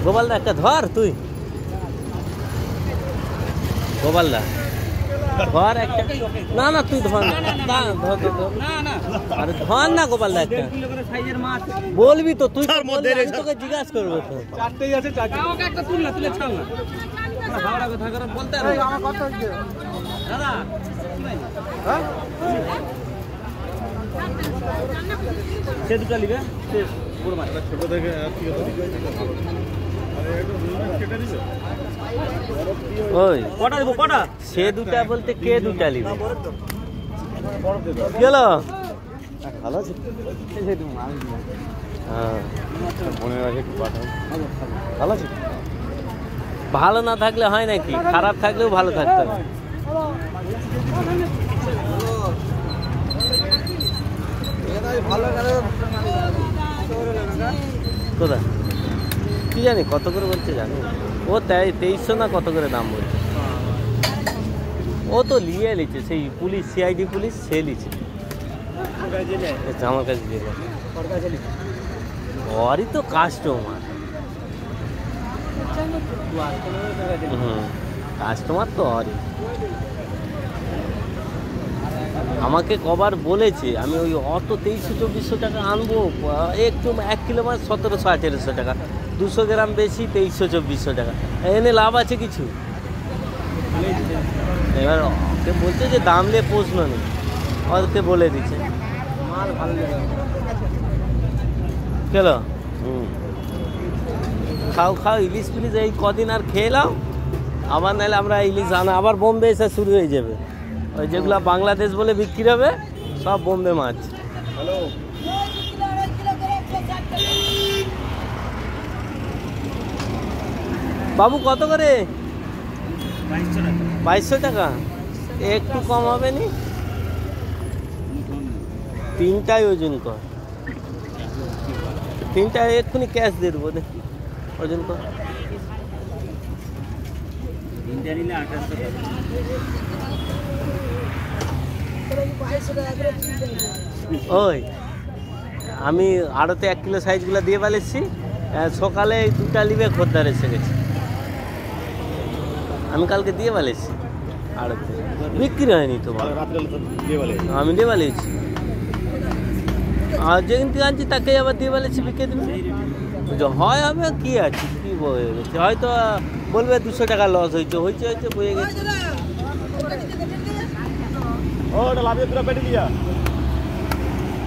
গোপালদা একটা ধর তুই, গোপালদা ধর একটা। না না তুই ধর না, আরে ধর না গোপালদা একটা। বলবি তো তুই, তোকে জিজ্ঞাসা করবো তো। চারটেই আছে, একটা তুলনা তুলে ছাড় না। হাওড়া কথা করে বলতে হবে। আমার কথা হচ্ছে দাদা হ্যাঁ সে দুটো নিবে, শেষ পুরো মাছ ছোট থেকে আর কি হবে। আরে একটু কেটে দিবে। ওই কটা দেব কটা? সে দুটা বলতে কে দুটা নিবে? গেল ভালো আছে। হ্যাঁ মনে রাখে একটু পাঠাও। ভালো আছে। ভালো না থাকলে হয় নাকি? খারাপ থাকলেও ভালো থাকতে হবে। কোথায় কি জানি কত করে বলছে জানি। ও 2300 না কত করে দাম বলছে। ও তো নিয়ে নিচ্ছে সেই পুলিশ, সিআইডি পুলিশ, সে নিচ্ছে আমার কাছে দিয়ে। ওরই তো কাস্টমার। কাস্টমার তো ওরই। আমাকে কবার বলেছে, আমি ওই অত 2300-2400 টাকা আনবো, একটু 1 কিলো মাছ 1700-1800 টাকা, 200 গ্রাম বেশি 2300-2400 টাকা, এনে লাভ আছে কিছু? এবার ওকে বলছে যে দাম নিয়ে প্রশ্ন নেই, ওকে বলে দিচ্ছে মাল ভালো কেন। খাও খাও ইলিশ ফিলিশ এই কদিন আর খেয়ে নাও, আবার নাহলে আমরা ইলিশ আনা আবার বোম্বে এসে শুরু হয়ে যাবে। ওই যেগুলো বাংলাদেশ বলে বিক্রি হবে সব বোম্বে মাছ। হ্যালো বাবু কত করে? 2200 2200 টাকা। টাকা। একটু কম হবে নি? তিনটাই ওজন কর, তিনটা এক্ষুনি ক্যাশ দিয়ে দেবো, দেখি ওজন কর। তিনটা নিলে 2800 টাকা। ওই আমি আড়তে 1 কিলো সাইজগুলো দিয়ে পালিয়েছি, সকালে এই দুটা লিবে খদ্দার এসে গেছে, আমি কালকে দিয়ে পালিয়েছি আড়তে, বিক্রি হয়নি তো আমি দিয়ে পালিয়েছি। আর যেদিন থেকে আনছি তাকে আবার দিয়ে পালিয়েছি, বিক্রি দেবে হয় হবে কি আছে, কি বয়ে গেছে হয়তো বলবে 200 টাকা লস হয়েছে, হয়েছে বয়ে গেছে। ও ওটা লাভিয়ে পুরো পেটে দিয়া